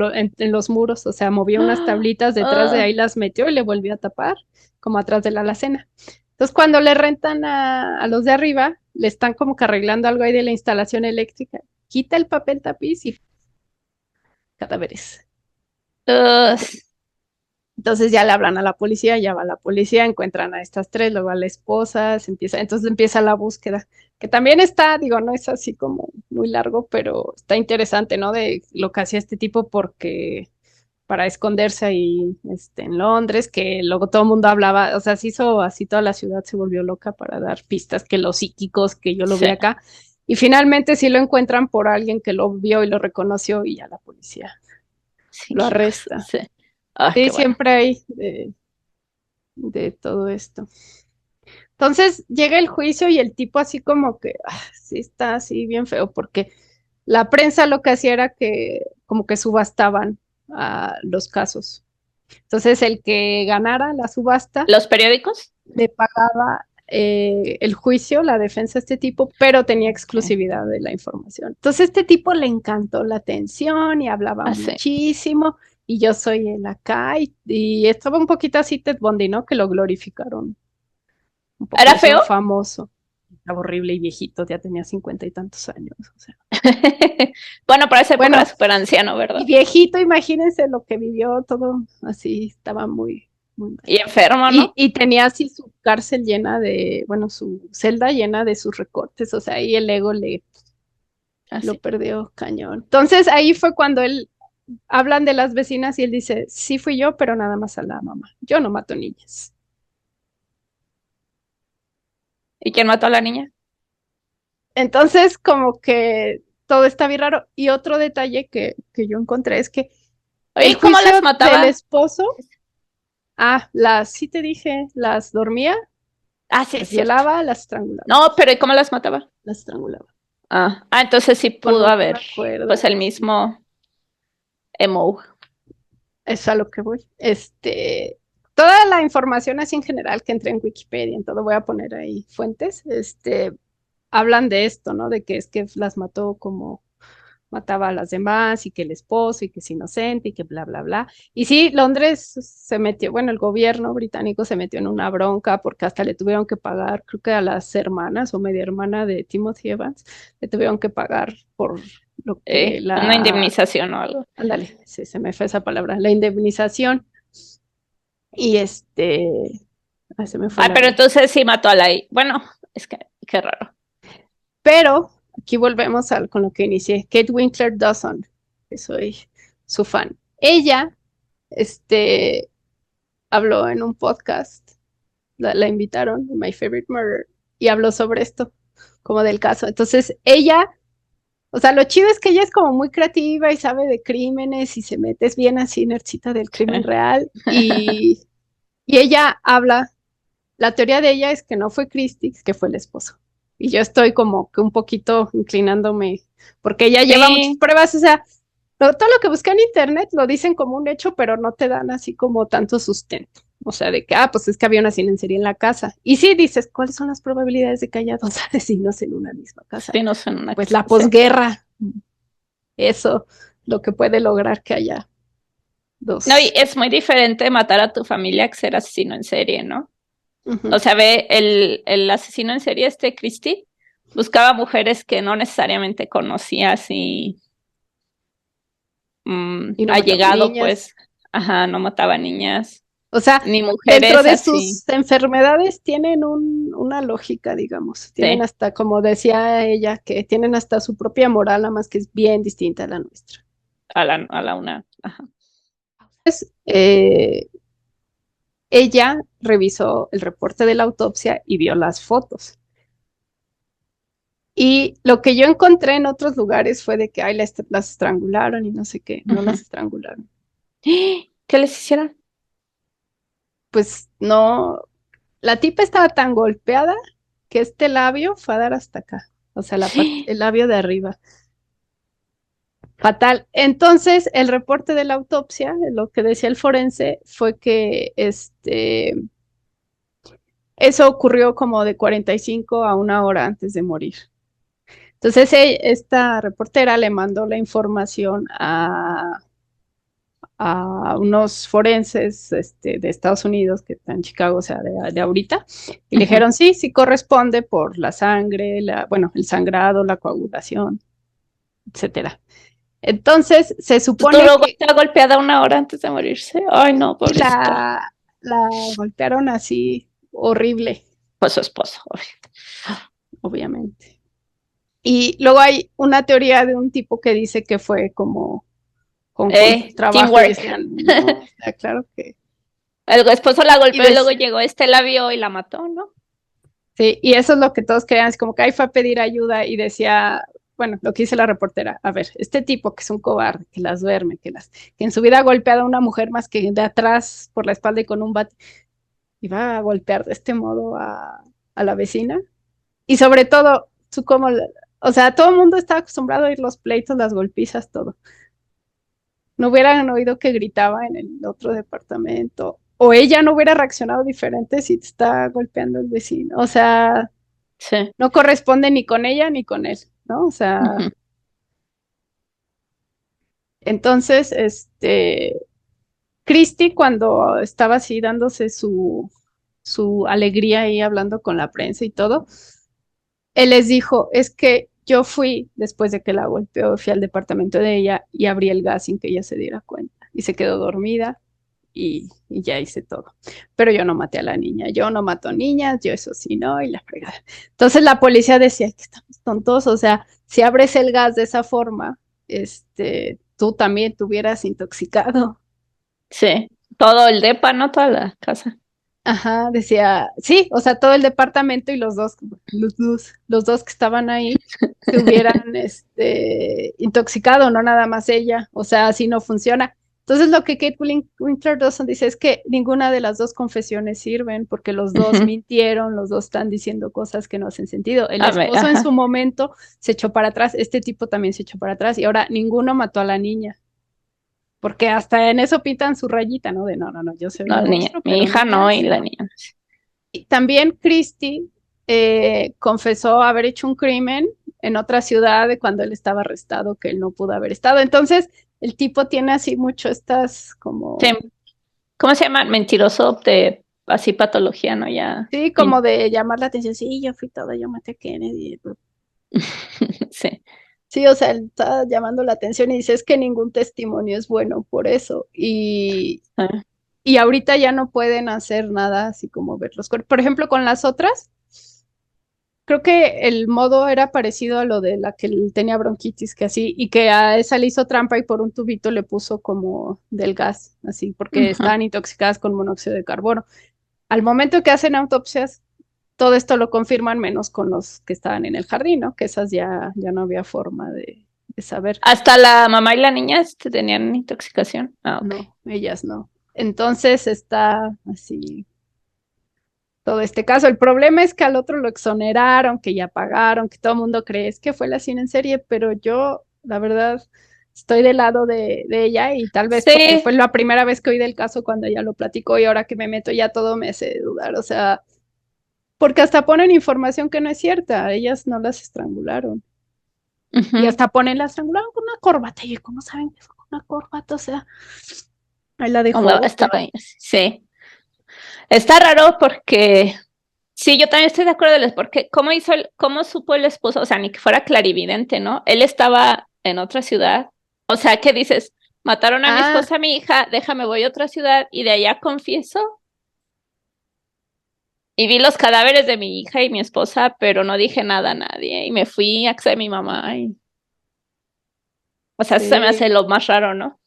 los muros, o sea, movió unas tablitas detrás de ahí, Ah, las metió y le volvió a tapar, como atrás de la alacena. Entonces, cuando le rentan a los de arriba, le están como que arreglando algo ahí de la instalación eléctrica, quita el papel tapiz y cadáveres. ah, Entonces ya le hablan a la policía, ya va la policía, encuentran a estas tres, luego a la esposa, entonces empieza la búsqueda, que también está, digo, no es así como muy largo, pero está interesante, ¿no? De lo que hacía este tipo porque para esconderse ahí en Londres, que luego todo el mundo hablaba, o sea, se hizo así, toda la ciudad se volvió loca para dar pistas, que los psíquicos, que yo lo sí, vi acá, y finalmente sí lo encuentran por alguien que lo vio y lo reconoció y ya la policía lo psíquicos. arresta. Sí. Ah, Sí, qué bueno. siempre hay de todo esto. Entonces llega el juicio y el tipo así como que sí está así bien feo porque la prensa lo que hacía era que como que subastaban los casos. Entonces el que ganara la subasta ¿Los periódicos? le pagaba el juicio, la defensa de este tipo, pero tenía Okay. exclusividad de la información. Entonces este tipo le encantó la atención y hablaba Ah, sí. muchísimo y yo soy el acá y estaba un poquito así Ted Bundy, ¿no? Que lo glorificaron un poco, ¿Era lo feo? hicieron famoso. Estaba horrible y viejito, ya tenía 50 y tantos años. O sea. Bueno, para esa época era Bueno, súper anciano, y ¿verdad? viejito, imagínense lo que vivió, todo así, estaba muy, muy mal. Y enfermo, Y, ¿no? y tenía así su cárcel llena bueno, su celda llena de sus recortes, o sea, ahí el ego lo Así. perdió cañón. Entonces ahí fue cuando él, hablan de las vecinas y él dice, sí fui yo, pero nada más a la mamá, yo no mato niñas. ¿Y quién mató a la niña? Entonces, como que todo está bien raro. Y otro detalle que yo encontré es que Oye, el ¿y cómo juicio las del mataba? esposo, sí te dije, las dormía, Ah, sí, es las cierto. violaba, las estrangulaba, No, pero ¿y cómo las mataba? las estrangulaba. Entonces sí Bueno, pudo no me haber, acuerdo. pues el mismo emo. Es a lo que voy. Toda la información así en general que entré en Wikipedia, en todo voy a poner ahí fuentes, hablan de esto, ¿no? De que es que las mató como mataba a las demás y que el esposo y que es inocente y que bla, bla, bla. Y sí, Londres se metió, bueno, el gobierno británico se metió en una bronca porque hasta le tuvieron que pagar, creo que a las hermanas o media hermana de Timothy Evans, le tuvieron que pagar por lo que Una indemnización o algo. ándale, sí, se me fue esa palabra, la indemnización. Y se me fue la Pero onda. entonces sí mató a la. Bueno, es que qué raro. Pero aquí volvemos con lo que inicié, Kate Winkler Dawson, que soy su fan. Ella, este, habló en un podcast, la invitaron, My Favorite Murder, y habló sobre esto, como del caso. Entonces, ella, o sea, lo chido es que ella es como muy creativa y sabe de crímenes y se mete, es bien así, nercita del crimen Sí. real, y ella habla, la teoría de ella es que no fue Christie, que fue el esposo. Y yo estoy como que un poquito inclinándome, porque ella lleva muchas Sí, pruebas, o sea, todo lo que busca en internet lo dicen como un hecho, pero no te dan así como tanto sustento. O sea, de que, pues es que había un asesino en serie en la casa. Y sí dices, ¿cuáles son las probabilidades de que haya dos asesinos en una misma casa? Sí, no son una Pues casa. la Sí. posguerra, eso, lo que puede lograr que haya No, y dos. es muy diferente matar a tu familia que ser asesino en serie, ¿no? Ujú. O sea, ve, el asesino en serie, Christie, buscaba mujeres que no necesariamente conocía así Y no mataba allegado, niñas. pues, ajá, no mataba niñas, O sea, ni dentro mujeres de así, sus enfermedades tienen una lógica, digamos. Tienen sí, hasta, como decía ella, que tienen hasta su propia moral, nada más que es bien distinta a la nuestra. a la una, ajá. Pues, ella revisó el reporte de la autopsia y vio las fotos. Y lo que yo encontré en otros lugares fue de que ay, las estrangularon y no sé qué, no las Ujú. estrangularon. ¿Qué les hicieron? Pues no, la tipa estaba tan golpeada que este labio fue a dar hasta acá, o sea, el labio de arriba. Fatal. Entonces, el reporte de la autopsia, lo que decía el forense, fue que eso ocurrió como de 45 a una hora antes de morir. Entonces, esta reportera le mandó la información a unos forenses de Estados Unidos que están en Chicago, o sea, de ahorita, y le Ujú. dijeron, sí, sí corresponde por la sangre, bueno, el sangrado, la coagulación, etcétera. Entonces, se Pues supone duró, que estaba golpeada una hora antes de morirse. Ay, no, sí pobrecita. la golpearon así horrible, Pues su esposo, obvio. obviamente. Y luego hay una teoría de un tipo que dice que fue como con trabajo y Teamwork. decían, no, o sea, claro que... El esposo la Y golpeó y luego decía, llegó la vio y la mató, ¿no? sí, y eso es lo que todos creían, es como que ahí fue a pedir ayuda y decía, bueno, lo que dice la reportera, a ver, este tipo que es un cobarde, que las duerme, que en su vida ha golpeado a una mujer más que de atrás por la espalda y con un bate, iba a golpear de este modo a la vecina. Y sobre todo, tú como, o sea, todo el mundo está acostumbrado a oír los pleitos, las golpizas, todo. No hubieran oído que gritaba en el otro departamento. O ella no hubiera reaccionado diferente si te está golpeando el vecino. O sea, Sí. no corresponde ni con ella ni con él, ¿no? O sea, Ujú. entonces, Christy cuando estaba así dándose su alegría ahí hablando con la prensa y todo, él les dijo, es que yo fui después de que la golpeó, fui al departamento de ella y abrí el gas sin que ella se diera cuenta. Y se quedó dormida y ya hice todo. Pero yo no maté a la niña, yo no mato niñas, yo eso sí, no, y la fregada. Entonces la policía decía que estamos tontos, o sea, si abres el gas de esa forma, tú también te hubieras intoxicado. Sí. Todo el depa, ¿no? Toda la casa. Ajá, decía, sí, o sea, todo el departamento y los dos que estaban ahí se hubieran intoxicado, no nada más ella, o sea, así no funciona. Entonces lo que Kate Winslet Dawson dice es que ninguna de las dos confesiones sirven porque los dos Ujú. mintieron, los dos están diciendo cosas que no hacen sentido. El A ver, esposo en su ajá. momento se echó para atrás, este tipo también se echó para atrás y ahora ninguno mató a la niña. Porque hasta en eso pintan su rayita, ¿no? De no, no, no, yo soy No, un niña. monstruo, Mi pero hija no y niñas, la no. niña. Y también Christie confesó haber hecho un crimen en otra ciudad de cuando él estaba arrestado, que él no pudo haber estado. Entonces, el tipo tiene así mucho estas Sí. como, ¿Cómo se llama? Mentiroso de así patología, ¿no? Ya. sí, como de llamar la atención. Sí, yo fui todo, yo maté a Kennedy. Sí. Sí, o sea, él está llamando la atención y dice, es que ningún testimonio es bueno por eso. Ah, Y ahorita ya no pueden hacer nada así como ver los cuerpos. Por ejemplo, con las otras, creo que el modo era parecido a lo de la que él tenía bronquitis, que así, y que a esa le hizo trampa y por un tubito le puso como del gas, así, porque ujú. estaban intoxicadas con monóxido de carbono. Al momento que hacen autopsias, todo esto lo confirman menos con los que estaban en el jardín, ¿no? Que esas ya no había forma de saber. Hasta la mamá y la niña tenían intoxicación. Ah, ok. No, ellas no. Entonces está así todo este caso. El problema es que al otro lo exoneraron, que ya pagaron, que todo el mundo cree es que fue la cine en serie, pero yo, la verdad, estoy del lado de ella y tal vez porque Sí, fue la primera vez que oí del caso cuando ella lo platicó y ahora que me meto ya todo me hace dudar, o sea, porque hasta ponen información que no es cierta, ellas no las estrangularon y ujú. hasta ponen la estrangularon con una corbata y yo, ¿cómo saben que fue con una corbata? O sea, ahí la Como dejó, estaba ahí. Sí. Está raro porque sí, yo también estoy de acuerdo, porque cómo supo el esposo, o sea, ni que fuera clarividente, ¿no? Él estaba en otra ciudad. O sea, ¿qué dices? Mataron a mi ah, esposa, a mi hija, déjame voy a otra ciudad y de allá confieso y vi los cadáveres de mi hija y mi esposa, pero no dije nada a nadie y me fui a casa de mi mamá y, o sea, eso se me hace sí. lo más raro, ¿no?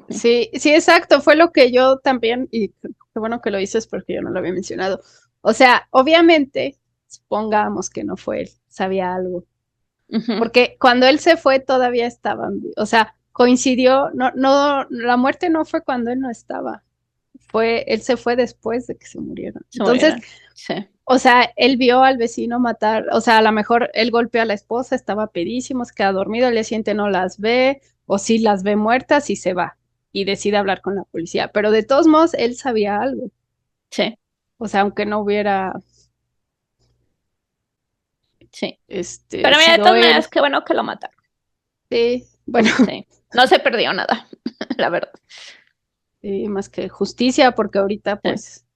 Sí, sí, exacto, fue lo que yo también, y qué bueno que lo dices porque yo no lo había mencionado. O sea, obviamente, supongamos que no fue él, sabía algo, Ujú. porque cuando él se fue todavía estaban, o sea, coincidió, la muerte no fue cuando él no estaba, él se fue después de que se murieron. Se Entonces, murieron. Sí. o sea, él vio al vecino matar, o sea, a lo mejor él golpeó a la esposa, estaba pedísimo, se queda dormido, al día siguiente no las ve, o sí las ve muertas y se va y decide hablar con la policía. Pero de todos modos, él sabía algo. Sí, O sea, aunque no hubiera sí. Pero mira, de sido todas él. maneras, qué bueno que lo mataron. Sí, bueno, Sí. No se perdió nada, la verdad. más que justicia, porque ahorita Sí. pues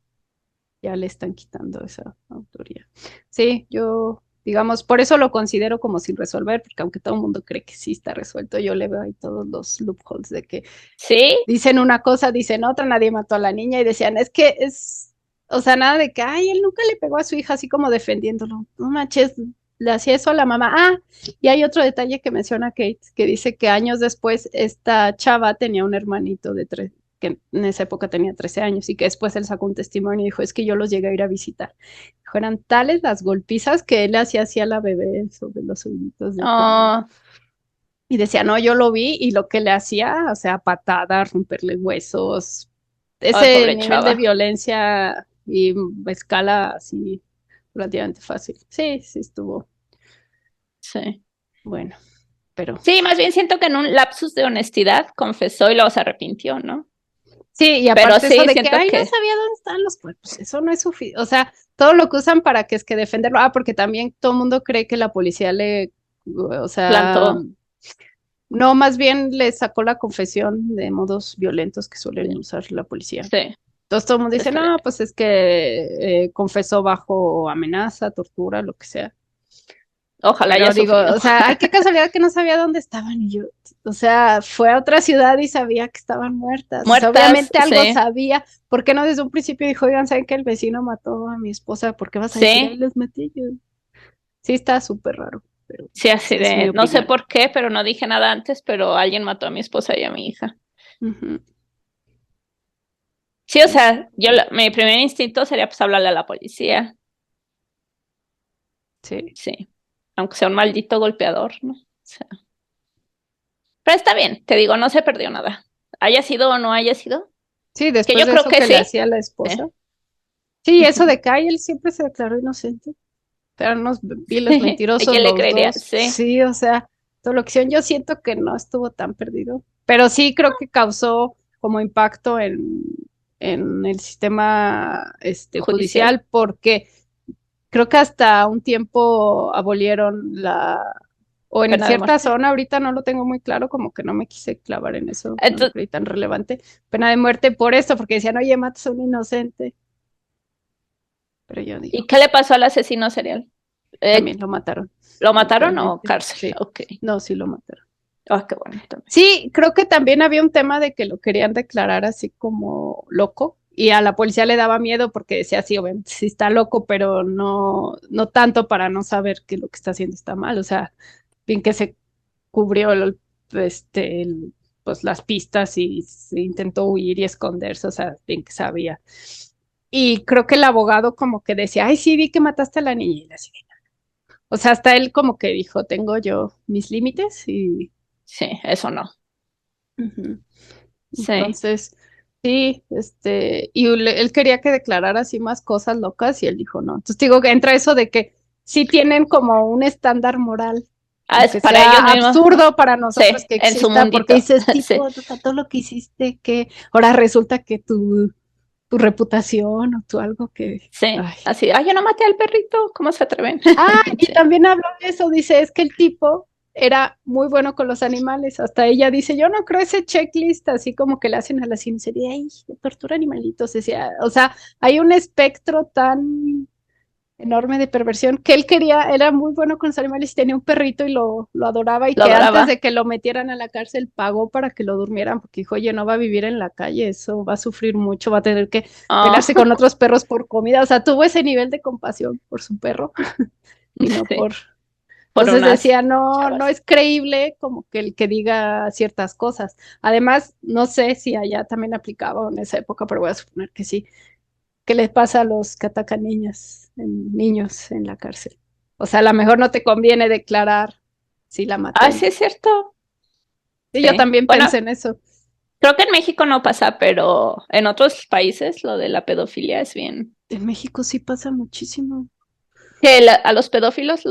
ya le están quitando esa autoría. Sí, yo, digamos, por eso lo considero como sin resolver, porque aunque todo el mundo cree que sí está resuelto, yo le veo ahí todos los loopholes de que Sí, dicen una cosa, dicen otra, nadie mató a la niña y decían, es que es, o sea, nada de que, ay, él nunca le pegó a su hija así como defendiéndolo. No manches, le hacía eso a la mamá. Ah, y hay otro detalle que menciona Kate, que dice que años después esta chava tenía un hermanito de 3, que en esa época tenía 13 años y que después él sacó un testimonio y dijo, es que yo los llegué a ir a visitar. Dijo, eran tales las golpizas que él le hacía así a la bebé sobre los oíditos de que oh, y decía, no, yo lo vi y lo que le hacía, o sea, patadas, romperle huesos, ay, ese pobre nivel de chava. violencia y escala así relativamente fácil. Sí, sí estuvo Sí. bueno, pero Sí, más bien siento que en un lapsus de honestidad confesó y luego se arrepintió, ¿no? sí, y Pero aparte eso sí, de que, siento ay, no que sabía dónde están los cuerpos, eso no es suficiente, o sea, todo lo que usan para que es que defenderlo, porque también todo el mundo cree que la policía o sea, plantó. no, más bien le sacó la confesión de modos violentos que suelen usar la policía. Sí, Entonces todo el mundo dice, estaría no, bien. pues es que confesó bajo amenaza, tortura, lo que sea. Ojalá haya Pero digo, sufrido. o sea, ay, qué casualidad que no sabía dónde estaban. Y yo, o sea, fue a otra ciudad y sabía que estaban muertas. O sea, Muertas, obviamente algo sí, sabía. ¿Por qué no desde un principio dijo, oigan, saben que el vecino mató a mi esposa? ¿Por qué vas a decir, ahí sí, les metí yo? Sí, está súper raro, pero sí, así es mi de, no sé opinión. por qué, pero no dije nada antes, pero alguien mató a mi esposa y a mi hija. Ujú, Sí, o sí, sea, mi primer instinto sería pues hablarle a la policía, sí. sí, aunque sea un maldito golpeador, ¿no? O sea, pero está bien, te digo, no se perdió nada. Haya sido o no haya sido, Sí, que después yo de creo eso que que le sí. hacía a la Sí, esposa. Sí, eso ujú. de que ay, él siempre se declaró inocente. Eran unos viles Sí, ¿a mentirosos quién le los creería? dos. Sí, Sí, o sea, toda la acción yo siento que no estuvo tan perdido, pero sí creo que causó como impacto en el sistema judicial. judicial porque creo que hasta un tiempo abolieron o en Pena de cierta muerte. zona, ahorita no lo tengo muy claro, como que no me quise clavar en eso, no lo Entonces, creí tan relevante, pena de muerte por esto, porque decían, oye, matas a un inocente, pero yo ¿y digo qué que le pasó al asesino serial? Eh, también lo mataron, ¿Lo mataron o eventualmente. cárcel? Sí, Ok. no, sí lo mataron. Ah, qué bueno también. Sí, creo que también había un tema de que lo querían declarar así como loco y a la policía le daba miedo porque decía, sí, obviamente sí está loco, pero no, no tanto para no saber que lo que está haciendo está mal. O sea, bien que se cubrió pues las pistas y se intentó huir y esconderse, o sea, bien que sabía. Y creo que el abogado como que decía, ay, sí, vi que mataste a la niña. Y así, o sea, hasta él como que dijo, tengo yo mis límites y Sí, eso no. ujú. Sí. Entonces, sí, y él quería que declarara así más cosas locas y él dijo no. Entonces digo que entra eso de que sí tienen como un estándar moral aunque para sea ellos mismos. absurdo para nosotros Sí, que en su exista, porque mundito. dices, Sí, tipo, o sea, todo lo que hiciste, que ahora resulta que tu reputación o tu algo que, sí. ay. Así, ay, yo no maté al perrito, ¿cómo se atreven? Ah, y Sí, también habló de eso, dice, es que el tipo era muy bueno con los animales, hasta ella dice, yo no creo ese checklist, así como que le hacen a la ciencia, de, ay, de tortura animalitos, decía, o sea, hay un espectro tan enorme de perversión que él quería, era muy bueno con los animales y tenía un perrito y lo adoraba y lo que antes adoraba. de que lo metieran a la cárcel pagó para que lo durmieran porque dijo, oye, no va a vivir en la calle, eso va a sufrir mucho, va a tener que Oh, pelearse con otros perros por comida, o sea, tuvo ese nivel de compasión por su perro y no sí, por... por Entonces unas decía, no, no chavas. es creíble como que el que diga ciertas cosas. Además, no sé si allá también aplicaba en esa época, pero voy a suponer que sí. ¿Qué les pasa a los que atacan niños en la cárcel? O sea, a lo mejor no te conviene declarar si la maté Ah, o sí, no. es cierto. Y yo Sí. también Bueno, pensé en eso. creo que en México no pasa, pero en otros países lo de la pedofilia es bien. En México sí pasa muchísimo. Que a los pedófilos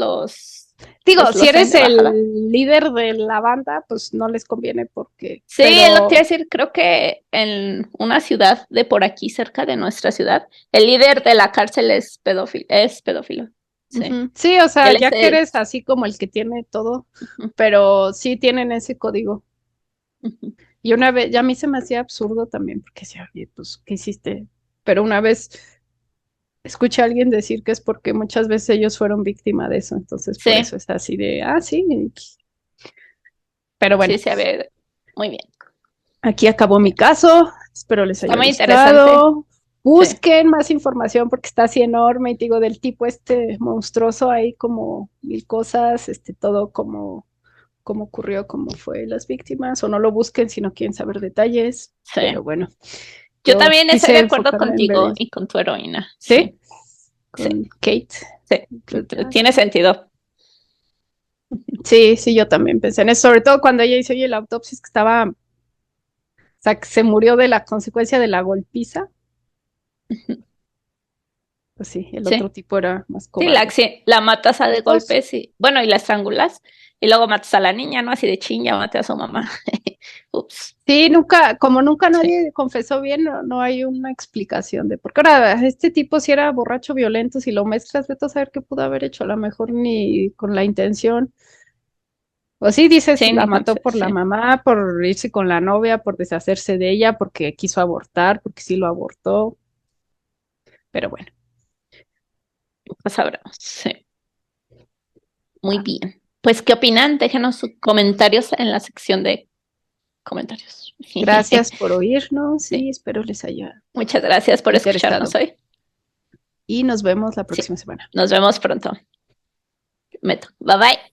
Digo, si los traen eres de bajada. el líder de la banda, pues no les conviene porque, Sí, es lo que te iba a pero decir, creo que en una ciudad de por aquí, cerca de nuestra ciudad, el líder de la cárcel es pedófilo. Sí. ujú. Sí, o sea, Él es ya que el. eres así como el que tiene todo, Ujú, pero sí tienen ese código. ujú. Y una vez, ya a mí se me hacía absurdo también, porque decía, oye, pues, ¿qué hiciste? Pero una vez escuché a alguien decir que es porque muchas veces ellos fueron víctima de eso, entonces por Sí, eso es así de, ah, sí, pero bueno, sí, se ve muy bien. aquí acabó mi Sí. caso, espero les Está haya muy interesante. gustado. Sí, Busquen más información porque está así enorme y digo, del tipo este monstruoso, hay como mil cosas, todo como ocurrió, cómo fue las víctimas, o no lo busquen si no quieren saber detalles, pero sí. bueno, Yo yo también estoy quise de acuerdo enfocarme en contigo Beryl. y con tu heroína. ¿Sí? Sí, sí, Con Kate. sí. Kate, ah, Tiene sí. sentido. Sí, sí, yo también pensé en eso, sobre todo cuando ella hizo, oye, la autopsia es que estaba, o sea, que se murió de la consecuencia de la golpiza, pues sí, el otro Sí. tipo era más Sí, cobarde. la matas a de Los dos. golpes y, bueno, y la estrangulas y luego matas a la niña, ¿no? Así de chin, ya maté a su mamá. Ups. Sí, nunca, como nunca Sí, nadie confesó bien, no, no hay una explicación de por qué ahora este tipo si era borracho violento, si lo mezclas, vete a saber qué pudo haber hecho, a lo mejor ni con la intención. O sí dices, sí, la ni mató por la sí, mamá, por irse con la novia, por deshacerse de ella, porque quiso abortar, porque sí lo abortó, pero bueno. pues sabremos. Sí, muy bien. Pues, ¿qué opinan? Déjenos sus comentarios en la sección de comentarios. Gracias por oírnos y Sí, espero les haya muchas gracias por escucharnos interesado. hoy. Y nos vemos la Sí, próxima semana. nos vemos pronto. Meto. Bye bye.